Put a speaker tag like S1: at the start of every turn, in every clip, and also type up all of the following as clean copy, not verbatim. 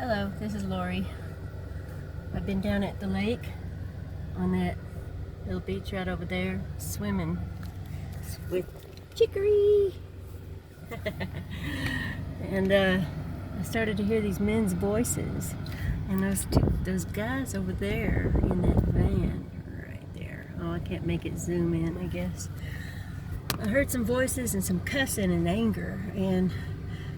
S1: Hello, this is Lori. I've been down at the lake on that little beach right over there swimming with Chicory. And I started to hear these men's voices, and those guys over there in that van right there. Oh, I can't make it zoom in, I guess. I heard some voices and some cussing and anger, and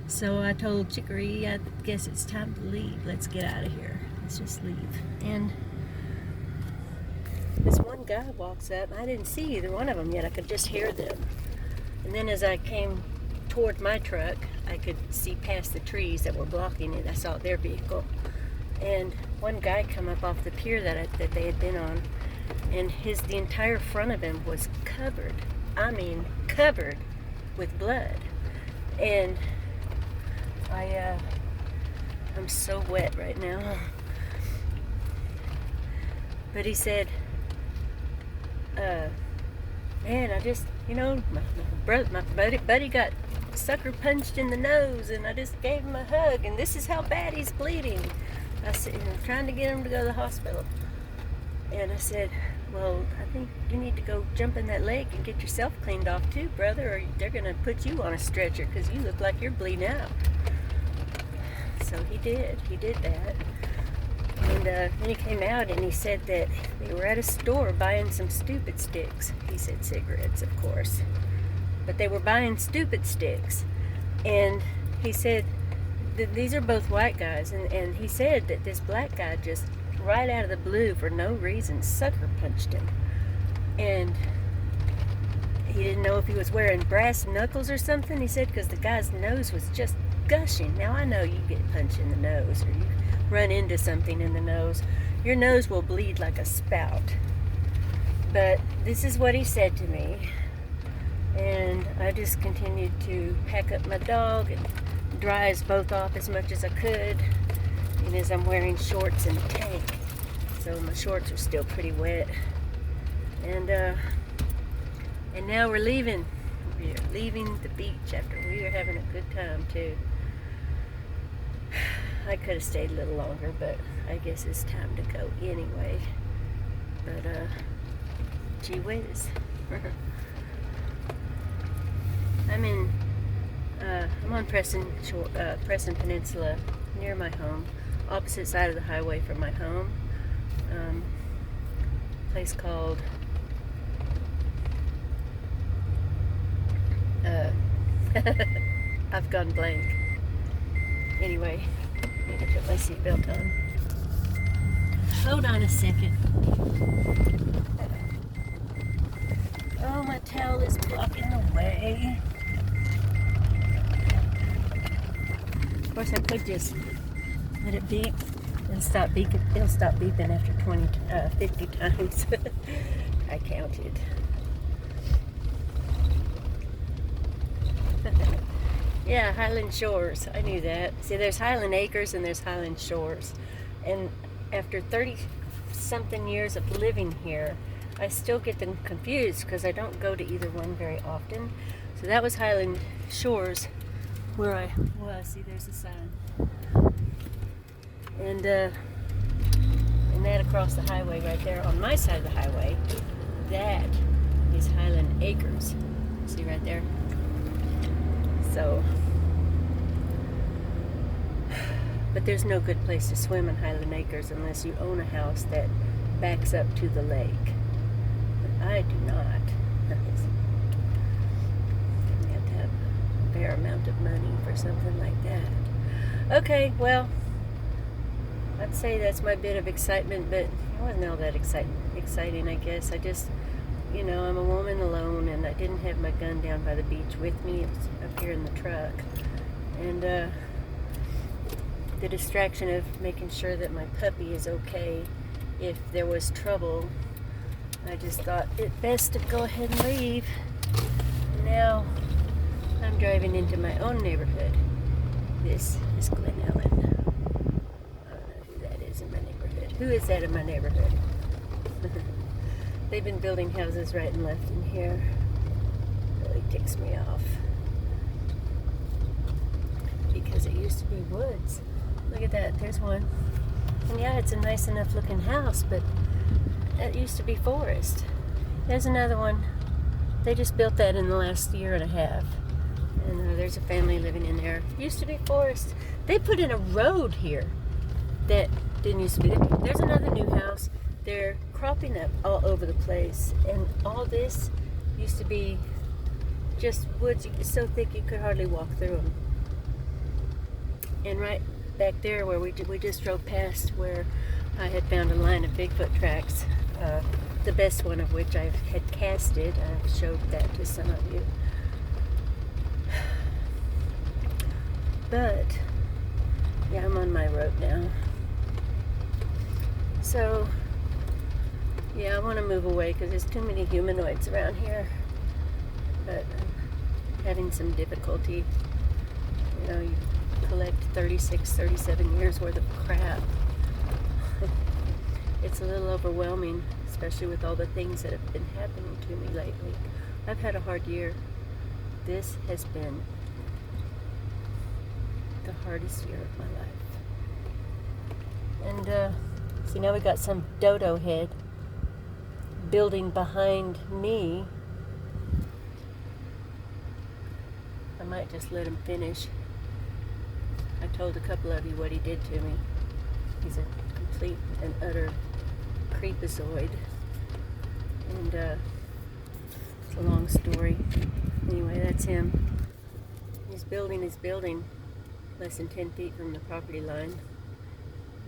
S1: so I told Chicory, I guess it's time to leave. Let's get out of here. Let's just leave. And this one guy walks up. I didn't see either one of them yet. I could just hear them. And then as I came toward my truck, I could see past the trees that were blocking it. I saw their vehicle. And one guy come up off the pier that they had been on, and the entire front of him was covered. I mean, covered with blood. And I'm so wet right now. But he said, man, I just, my buddy got sucker punched in the nose, and I just gave him a hug, and this is how bad he's bleeding. I said, I'm trying to get him to go to the hospital. And I said, well, I think you need to go jump in that lake and get yourself cleaned off too, brother, or they're going to put you on a stretcher because you look like you're bleeding out. So he did that. And then he came out and he said that they were at a store buying some stupid sticks. He said cigarettes, of course. But they were buying stupid sticks. And he said that these are both white guys. And he said that this black guy just right out of the blue for no reason sucker punched him. And he didn't know if he was wearing brass knuckles or something. He said because the guy's nose was just gushing. Now I know you get punched in the nose or you run into something in the nose. Your nose will bleed like a spout. But this is what he said to me. And I just continued to pack up my dog and dry us both off as much as I could. And as I'm wearing shorts and a tank, so my shorts are still pretty wet. And now we're leaving. We're leaving the beach after we were having a good time too. I could have stayed a little longer, but I guess it's time to go anyway. But gee whiz. I'm on Preston Peninsula, near my home, opposite side of the highway from my home. Place called I've gone blank. Anyway, I need to put my seatbelt on. Hold on a second. Oh, my towel is blocking the way. Of course, I could just let it beep. It'll stop beeping after 50 times. I counted. Yeah, Highland Shores. I knew that. See, there's Highland Acres and there's Highland Shores. And after 30-something years of living here, I still get them confused because I don't go to either one very often. So that was Highland Shores where I was. See, there's a sign. And that across the highway right there on my side of the highway, that is Highland Acres. See right there? So, but there's no good place to swim in Highland Acres unless you own a house that backs up to the lake. But I do not. You have to have a fair amount of money for something like that. Okay, well, I'd say that's my bit of excitement, but it wasn't all that exciting, I guess. I just, I'm a woman alone, and I didn't have my gun down by the beach with me. It was up here in the truck. And the distraction of making sure that my puppy is okay if there was trouble, I just thought it best to go ahead and leave. Now I'm driving into my own neighborhood. This is Glen Ellen. I don't know who that is in my neighborhood. Who is that in my neighborhood? They've been building houses right and left in here. Really ticks me off. Because it used to be woods. Look at that. There's one. And yeah, it's a nice enough looking house, but it used to be forest. There's another one. They just built that in the last year and a half. And there's a family living in there. Used to be forest. They put in a road here that didn't used to be there. There's another new house. They're cropping up all over the place. And all this used to be just woods so thick you could hardly walk through them. And right back there where we just drove past, where I had found a line of Bigfoot tracks, the best one of which I had casted. I showed that to some of you. But yeah, I'm on my road now. So yeah, I want to move away because there's too many humanoids around here. But I'm having some difficulty. You know, you collect 36, 37 years worth of crap. It's a little overwhelming, especially with all the things that have been happening to me lately. I've had a hard year. This has been the hardest year of my life. And see, now we got some dodo head building behind me. I might just let him finish. I told a couple of you what he did to me. He's a complete and utter creepazoid. And it's a long story. Anyway, that's him. He's building his building less than 10 feet from the property line.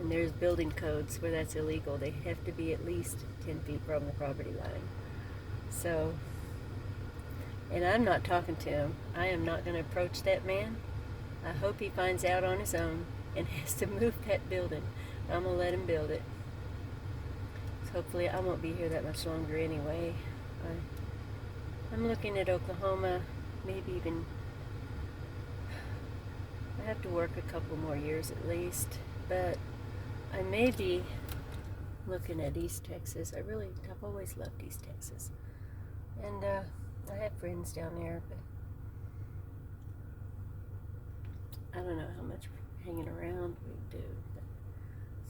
S1: And there's building codes where that's illegal. They have to be at least 10 feet from the property line. So, and I'm not talking to him. I am not going to approach that man. I hope he finds out on his own and has to move that building. I'm going to let him build it. So hopefully I won't be here that much longer anyway. I'm looking at Oklahoma, maybe even, I have to work a couple more years at least, but I may be looking at East Texas. I've always loved East Texas. And I have friends down there, but I don't know how much hanging around we do. But,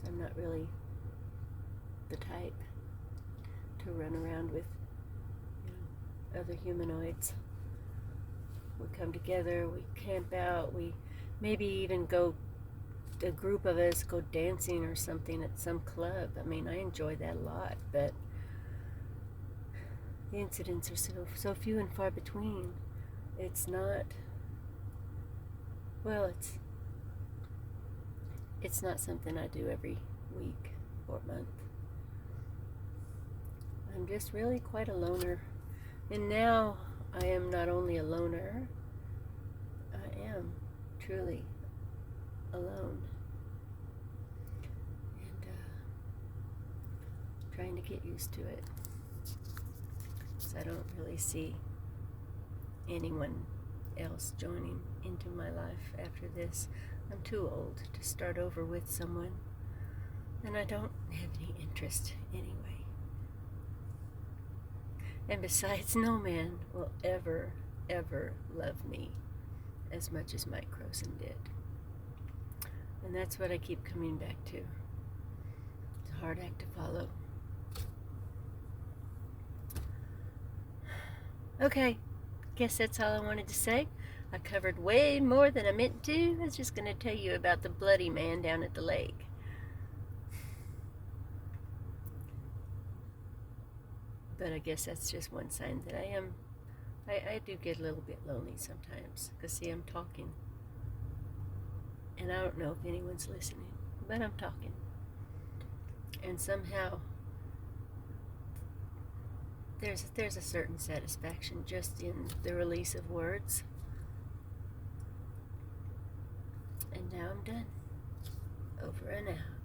S1: so I'm not really the type to run around with, other humanoids. We come together, we camp out, we maybe even go, a group of us go dancing or something at some club. I mean, I enjoy that a lot, but the incidents are so few and far between. It's not, well, it's not something I do every week or month. I'm just really quite a loner. And now I am not only a loner, I am truly alone. And trying to get used to it. So I don't really see anyone else joining into my life after this. I'm too old to start over with someone, and I don't have any interest anyway. And besides, no man will ever, ever love me as much as Mike Croson did. And that's what I keep coming back to. It's a hard act to follow. Okay, guess that's all I wanted to say. I covered way more than I meant to. I was just going to tell you about the bloody man down at the lake. But I guess that's just one sign that I do get a little bit lonely sometimes. Because see, I'm talking. And I don't know if anyone's listening. But I'm talking. And somehow, there's a certain satisfaction just in the release of words. And now I'm done. Over and out.